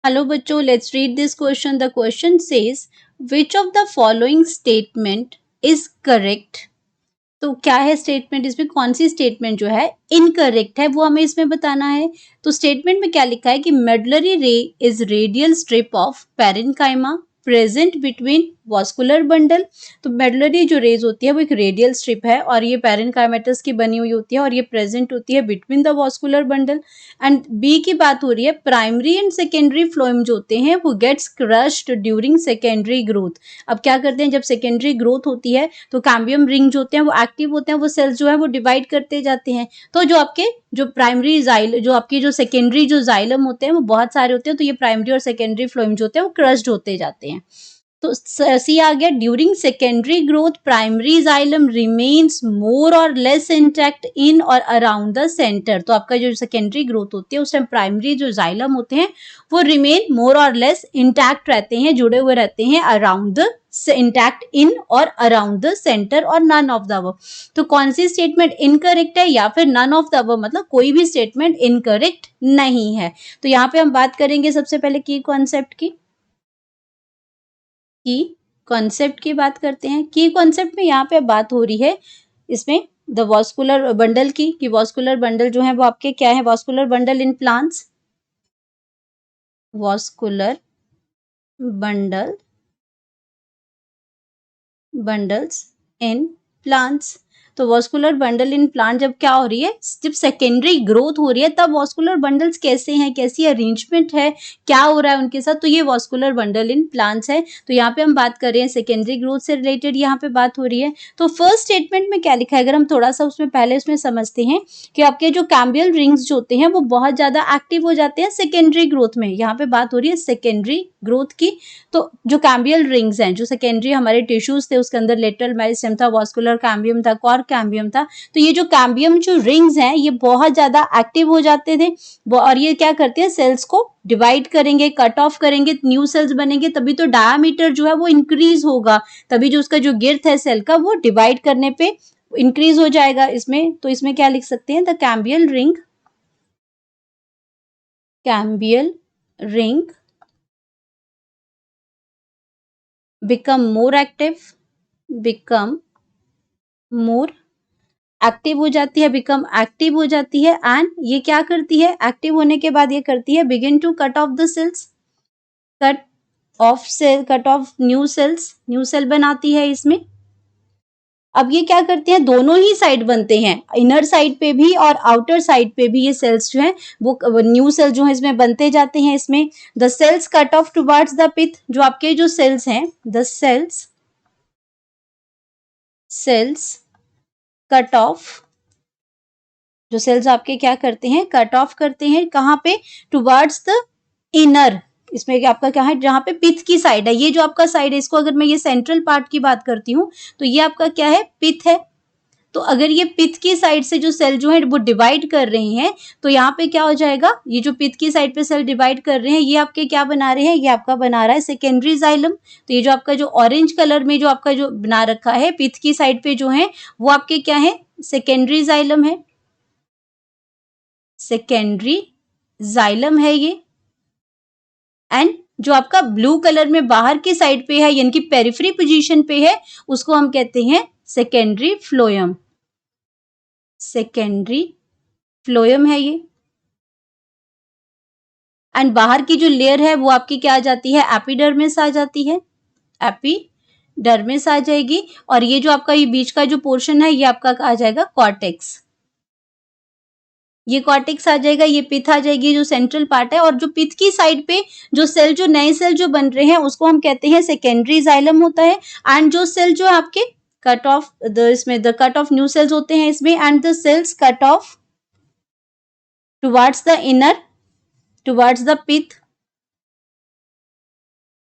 Hello बच्चों, let's read this question. The question says which of the following statement is correct. तो क्या है statement, इसमें कौन सी स्टेटमेंट जो है इनकरेक्ट है वो हमें इसमें बताना है. तो स्टेटमेंट में क्या लिखा है कि मेडुलरी रे is radial strip of parenchyma present between vascular bundle. तो मेडुलरी जो रेज होती है वो एक रेडियल स्ट्रिप है और ये पैरेन्काइमेटस की बनी हुई होती है और ये प्रेजेंट होती है between the vascular bundle. And B की बात हो रही है, प्राइमरी एंड सेकेंडरी फ्लोएम जो होते हैं वो gets crushed during secondary growth. अब क्या करते हैं, जब सेकेंडरी ग्रोथ होती है तो कैम्बियम रिंग जो होते हैं वो एक्टिव होते हैं, वो सेल्स जो है वो डिवाइड करते जाते हैं. तो जो आपके जो प्राइमरी जाइल जो आपकी जो सेकेंडरी जो जाइलम होते हैं वो बहुत सारे होते हैं, तो ये प्राइमरी और सेकेंडरी फ्लोएम जो होते हैं वो क्रश्ड होते जाते हैं. तो सी आ गया, during secondary growth primary xylem remains more और लेस इंटैक्ट इन और अराउंड द सेंटर. तो आपका जो सेकेंडरी ग्रोथ होती है उस टाइम प्राइमरी जो जाइलम होते हैं वो रिमेन मोर और लेस इंटैक्ट रहते हैं, जुड़े हुए रहते हैं अराउंड द इंटैक्ट इन और अराउंड द सेंटर और नन ऑफ द अबव. तो कौन सी स्टेटमेंट इनकरेक्ट है या फिर नन ऑफ द अबव, मतलब कोई भी स्टेटमेंट इनकरेक्ट नहीं है. तो यहाँ पे हम बात करेंगे सबसे पहले की कॉन्सेप्ट की कॉन्सेप्ट की बात करते हैं. की कॉन्सेप्ट में यहाँ पे बात हो रही है इसमें द वॉस्कुलर बंडल की, कि वॉस्कुलर बंडल जो है वो आपके क्या है, vascular bundle in plants, vascular bundle bundles in plants. तो वॉस्कुलर बंडल इन प्लांट जब क्या हो रही है, जब सेकेंडरी ग्रोथ हो रही है तब वॉस्कुलर बंडल्स कैसे हैं, कैसी अरेंजमेंट है, क्या हो रहा है उनके साथ, तो ये वॉस्कुलर बंडल इन प्लांट्स है. तो यहाँ पे हम बात कर रहे हैं सेकेंडरी ग्रोथ से रिलेटेड यहाँ पे बात हो रही है. तो फर्स्ट स्टेटमेंट में क्या लिखा है, अगर हम थोड़ा सा उसमें पहले उसमें समझते हैं कि आपके जो कैम्बियल रिंग्स जो होते हैं वो बहुत ज्यादा एक्टिव हो जाते हैं सेकेंडरी ग्रोथ में. यहाँ पे बात हो रही है सेकेंडरी ग्रोथ की. तो जो कैम्बियल रिंग्स हैं, जो सेकेंडरी हमारे टिश्यूज थे उसके अंदर लेटरल मेरिस्टेम था, वॉस्कुलर कैम्बियम था, कॉर्क कैम्बियम था. तो ये जो कैम्बियम जो रिंग्स हैं ये बहुत ज्यादा एक्टिव हो जाते थे और ये क्या करते हैं, सेल्स को डिवाइड करेंगे, कट ऑफ करेंगे, न्यू सेल्स बनेंगे, तभी तो डायामीटर जो है वो इंक्रीज होगा, तभी जो उसका जो गिर्थ है सेल का वो डिवाइड करने पे इंक्रीज हो जाएगा. इसमें तो इसमें क्या लिख सकते हैं, the cambial ring, cambial ring become more active, become more active हो जाती है, बिकम एक्टिव हो जाती है. एंड ये क्या करती है, एक्टिव होने के बाद ये करती है begin to cut off the cells, cut off cell, cut off new cells, new cell बनाती है इसमें. अब ये क्या करते हैं, दोनों ही साइड बनते हैं, इनर साइड पे भी और आउटर साइड पे भी ये सेल्स जो है वो न्यू सेल जो है इसमें बनते जाते हैं. इसमें the cells cut off towards the pith, जो आपके जो सेल्स हैं, द सेल्स कट ऑफ, जो सेल्स आपके क्या करते हैं, कट ऑफ करते हैं, कहाँ पे, टुवर्ड्स द इनर. इसमें आपका क्या है, जहाँ पे पिथ की साइड है, ये जो आपका साइड है, इसको अगर मैं ये सेंट्रल पार्ट की बात करती हूँ तो ये आपका क्या है, पिथ है. तो अगर ये पिथ की साइड से जो सेल जो है वो डिवाइड कर रहे हैं तो यहाँ पे क्या हो जाएगा, ये जो पिथ की साइड पे सेल डिवाइड कर रहे हैं ये आपके क्या बना रहे हैं, ये आपका बना रहा है सेकेंडरी जाइलम. तो ये जो आपका जो ऑरेंज कलर में जो आपका जो बना रखा है पिथ की साइड पे जो है वो आपके क्या है, सेकेंडरी जाइलम है, सेकेंडरी जाइलम है ये. एंड जो आपका ब्लू कलर में बाहर की साइड पे है यानी कि पेरिफेरी पोजीशन पे है उसको हम कहते हैं सेकेंडरी फ्लोएम, सेकेंडरी फ्लोएम है ये. एंड बाहर की जो लेयर है वो आपकी क्या आ जाती है, एपिडर्मिस आ जाती है, एपिडर्मिस आ जाएगी. और ये जो आपका ये बीच का जो पोर्शन है ये आपका आ जाएगा कॉर्टेक्स, ये कॉर्टेक्स आ जाएगा, ये पिथ आ जाएगी जो सेंट्रल पार्ट है. और जो पिथ की साइड पे जो सेल, जो नए सेल जो बन रहे हैं उसको हम कहते हैं सेकेंडरी जाइलम होता है. एंड जो सेल जो आपके कट ऑफ द, इसमें the cut off new cells होते हैं इसमें, and the cells cut off towards the inner, towards the pith,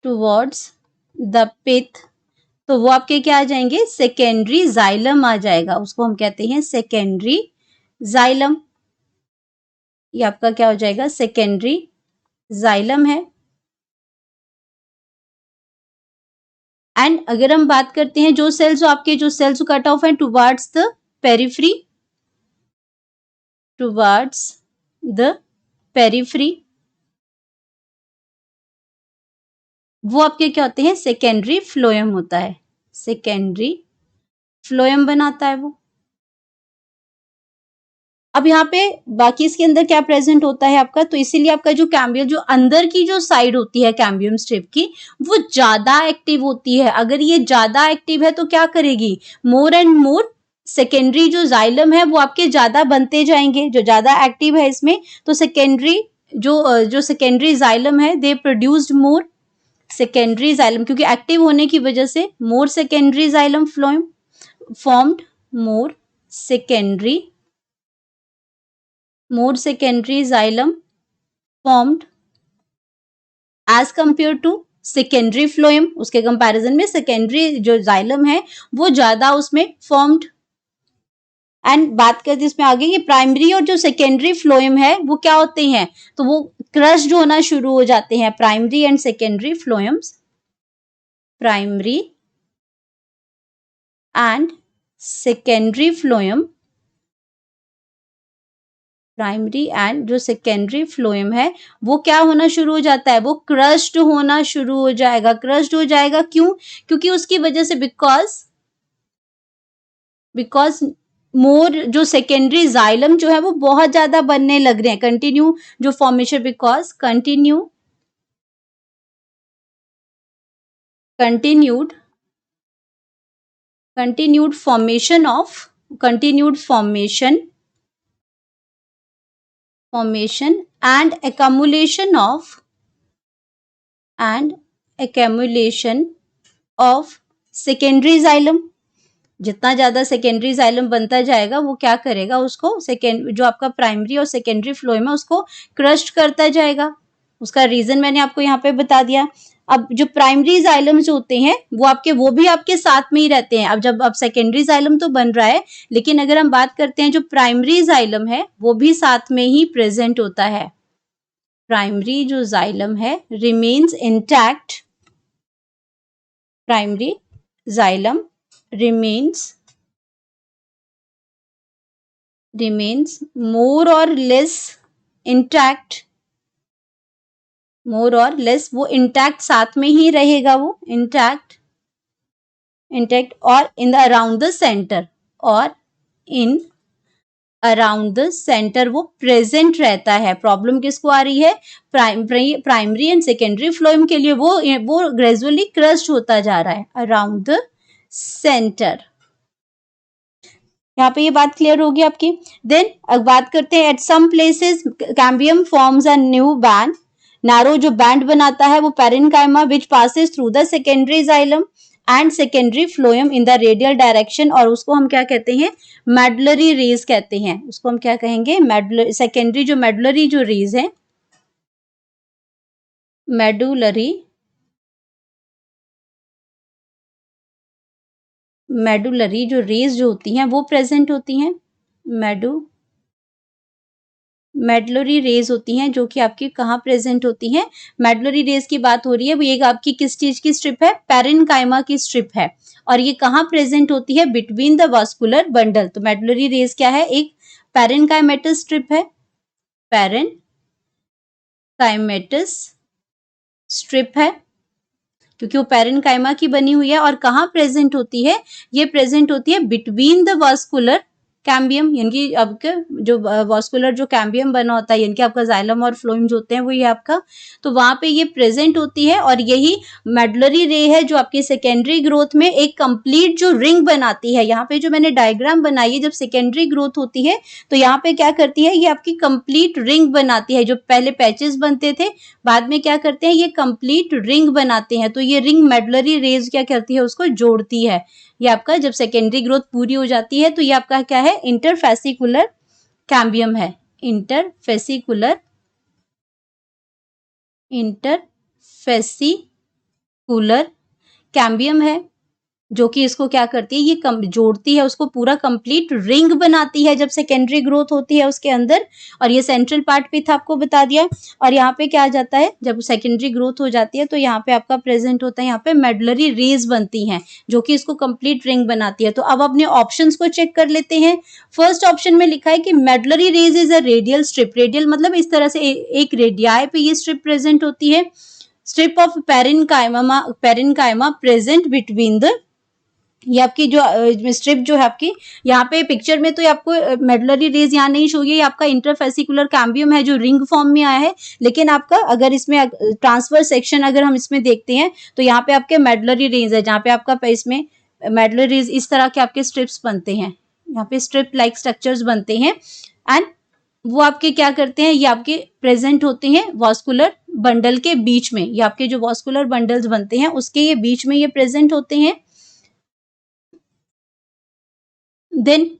towards the pith. तो वो आपके क्या आ जाएंगे, सेकेंडरी जाइलम आ जाएगा, उसको हम कहते हैं सेकेंडरी जाइलम. ये आपका क्या हो जाएगा, सेकेंडरी जाइलम है. एंड अगर हम बात करते हैं जो सेल्स आपके जो सेल्स कट ऑफ है towards the periphery, towards the periphery, वो आपके क्या होते हैं, सेकेंडरी फ्लोएम होता है, सेकेंडरी फ्लोएम बनाता है वो। अब यहाँ पे बाकी इसके अंदर क्या प्रेजेंट होता है आपका, तो इसीलिए आपका जो कैम्बियम, जो अंदर की जो साइड होती है कैम्बियम स्ट्रिप की, वो ज्यादा एक्टिव होती है। अगर ये ज्यादा एक्टिव है तो क्या करेगी, मोर एंड मोर सेकेंडरी जो जाइलम है वो आपके ज्यादा बनते जाएंगे, जो ज्यादा एक्टिव है इसमें, तो सेकेंडरी जो सेकेंडरी जाइलम है, they produced more secondary xylem, क्योंकि एक्टिव होने की वजह से more secondary xylem phloem formed, more secondary xylem formed as compared to secondary phloem. उसके कंपैरिजन में सेकेंडरी जो जाइलम है वो ज्यादा उसमें फॉर्म्ड। एंड बात करते इसमें आगे, ये प्राइमरी और जो सेकेंडरी फ्लोएम है वो क्या होते हैं, तो वो क्रश्ड होना शुरू हो जाते हैं। Primary and secondary phloems, primary and secondary phloem, primary and जो सेकेंडरी फ्लोएम है वो क्या होना शुरू हो जाता है, वो क्रश्ड होना शुरू हो जाएगा। क्रश्ड हो जाएगा क्यों, क्योंकि उसकी वजह से बिकॉज मोर जो सेकेंडरी जाइलम जो है वो बहुत ज्यादा बनने लग रहे हैं। कंटिन्यू जो formation, because continued formation and accumulation of secondary xylem। जितना ज्यादा सेकेंडरी जाइलम बनता जाएगा वो क्या करेगा, उसको जो आपका प्राइमरी और सेकेंडरी फ्लोएम है उसको क्रश करता जाएगा। उसका रीजन मैंने आपको यहाँ पे बता दिया। अब जो प्राइमरी जाइलम जो होते हैं वो भी आपके साथ में ही रहते हैं। अब जब अब सेकेंडरी जाइलम तो बन रहा है, लेकिन अगर हम बात करते हैं जो प्राइमरी जाइलम है वो भी साथ में ही प्रेजेंट होता है। प्राइमरी जो जाइलम है remains intact, primary xylem remains more or less intact, वो इंटैक्ट साथ में ही रहेगा, वो इंटैक्ट और in the around the centre, और इन अराउंड द सेंटर वो प्रेजेंट रहता है। प्रॉब्लम किसको आ रही है, प्राइमरी एंड सेकेंडरी फ्लोएम के लिए वो ग्रेजुअली क्रश्ड होता जा रहा है अराउंड द सेंटर। यहाँ पे ये बात क्लियर होगी आपकी। देन अब बात करते हैं, at some places cambium forms a new band, narrow जो बैंड बनाता है वो parenchyma which passes through the secondary xylem and secondary phloem in the radial direction, और उसको हम क्या कहते हैं, मेडुलरी रेज कहते हैं। उसको हम क्या कहेंगे, सेकेंडरी जो मेडुलरी जो रेज है, मेडुलरी जो रेज जो होती हैं वो प्रेजेंट होती हैं, मेडुलरी रेज होती हैं जो कि आपकी कहाँ प्रेजेंट होती हैं। मेडुलरी रेज की बात हो रही है, वो एक आपकी किस चीज की स्ट्रिप है, पैरेन्काइमा की स्ट्रिप है, और ये कहाँ प्रेजेंट होती है, बिटवीन द वास्कुलर बंडल। तो मेडुलरी रेज क्या है, एक पैरेन्काइमेटस स्ट्रिप है, पैरेन्काइमेटस स्ट्रिप है, क्योंकि वो पैरेन्काइमा की बनी हुई है। और कहाँ प्रेजेंट होती है, ये प्रेजेंट होती है बिटवीन द वास्कुलर कैम्बियम, यानी कि आपके जो वास्कुलर जो कैम्बियम बना होता है, यानी कि आपका जाइलम और फ्लोएम जो होते हैं वो ये आपका, तो वहां पे ये प्रेजेंट होती है। और यही मेडुलरी रे है जो आपकी सेकेंडरी ग्रोथ में एक कंप्लीट जो रिंग बनाती है। यहाँ पे जो मैंने डायग्राम बनाई है, जब सेकेंडरी ग्रोथ होती है तो यहाँ पे क्या करती है, ये आपकी कंप्लीट रिंग बनाती है। जो पहले पैचेस बनते थे, बाद में क्या करते हैं, ये कंप्लीट रिंग बनाते हैं। तो ये रिंग मेडुलरी रेज क्या करती है, उसको जोड़ती है। ये आपका जब सेकेंडरी ग्रोथ पूरी हो जाती है तो ये आपका क्या है, इंटरफेसिकुलर कैम्बियम है, इंटरफेसिकुलर कैम्बियम है, जो कि इसको क्या करती है, ये जोड़ती है, उसको पूरा कंप्लीट रिंग बनाती है जब सेकेंडरी ग्रोथ होती है उसके अंदर। और ये सेंट्रल पार्ट भी था, आपको बता दिया। और यहाँ पे क्या आ जाता है, जब सेकेंडरी ग्रोथ हो जाती है तो यहाँ पे आपका प्रेजेंट होता है, यहाँ पे मेडुलरी रेज बनती हैं जो कि इसको कंप्लीट रिंग बनाती है। तो अब अपने ऑप्शंस को चेक कर लेते हैं। फर्स्ट ऑप्शन में लिखा है कि medullary rays is a radial strip, radial मतलब इस तरह से एक रेडियाई पे ये स्ट्रिप प्रेजेंट होती है। Strip of parenchyma present between the, ये आपकी जो स्ट्रिप जो है आपकी यहाँ पे पिक्चर में तो आपको मेडुलरी रेज यहाँ नहीं शो हुई है, आपका इंटरफेसिकुलर कैम्बियम है जो रिंग फॉर्म में आया है, लेकिन आपका अगर इसमें ट्रांसफर सेक्शन अगर हम इसमें देखते हैं तो यहाँ पे आपके मेडुलरी रेज है, जहाँ पे आपका इसमें मेडुलरी रेज इस तरह के आपके स्ट्रिप्स बनते हैं, यहाँ पे स्ट्रिप लाइक स्ट्रक्चर्स बनते हैं एंड वो आपके क्या करते हैं, ये आपके प्रेजेंट होते हैं वॉस्कुलर बंडल के बीच में, ये आपके जो वॉस्कुलर बंडल्स बनते हैं उसके ये बीच में ये प्रेजेंट होते हैं। देन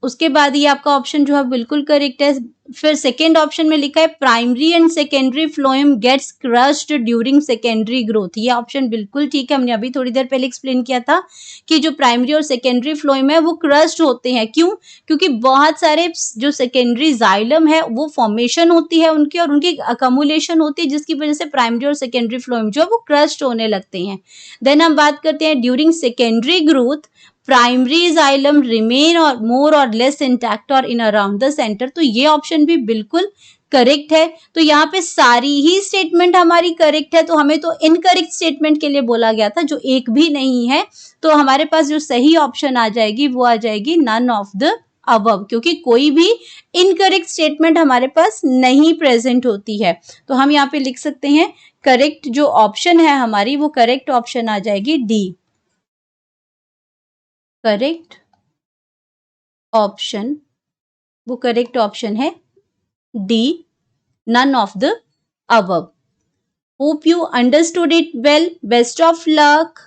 उसके बाद ये आपका ऑप्शन जो है बिल्कुल करेक्ट है। फिर सेकेंड ऑप्शन में लिखा है primary and secondary phloem gets crushed during secondary growth, ये ऑप्शन बिल्कुल ठीक है। हमने अभी थोड़ी देर पहले एक्सप्लेन किया था कि जो प्राइमरी और सेकेंडरी फ्लोएम है वो क्रश्ड होते हैं, क्यों? क्योंकि बहुत सारे जो सेकेंडरी जाइलम है वो फॉर्मेशन होती है उनकी और उनकी अकमुलेशन होती है, जिसकी वजह से प्राइमरी और सेकेंडरी फ्लोएम जो है वो क्रश्ड होने लगते हैं। देन हम बात करते हैं during secondary growth primary xylem remain और मोर और लेस इंटैक्ट और इन अराउंड द सेंटर, तो ये ऑप्शन भी बिल्कुल करेक्ट है। तो यहाँ पे सारी ही स्टेटमेंट हमारी करेक्ट है, तो हमें तो इनकरेक्ट स्टेटमेंट के लिए बोला गया था जो एक भी नहीं है, तो हमारे पास जो सही ऑप्शन आ जाएगी वो आ जाएगी नन ऑफ द अबव, क्योंकि कोई भी इनकरेक्ट स्टेटमेंट हमारे पास नहीं प्रेजेंट होती है। तो हम यहाँ पे लिख सकते हैं करेक्ट जो ऑप्शन है हमारी वो करेक्ट ऑप्शन आ जाएगी डी। करेक्ट ऑप्शन वो करेक्ट ऑप्शन है D, none of the above. Hope you understood it well, best of luck.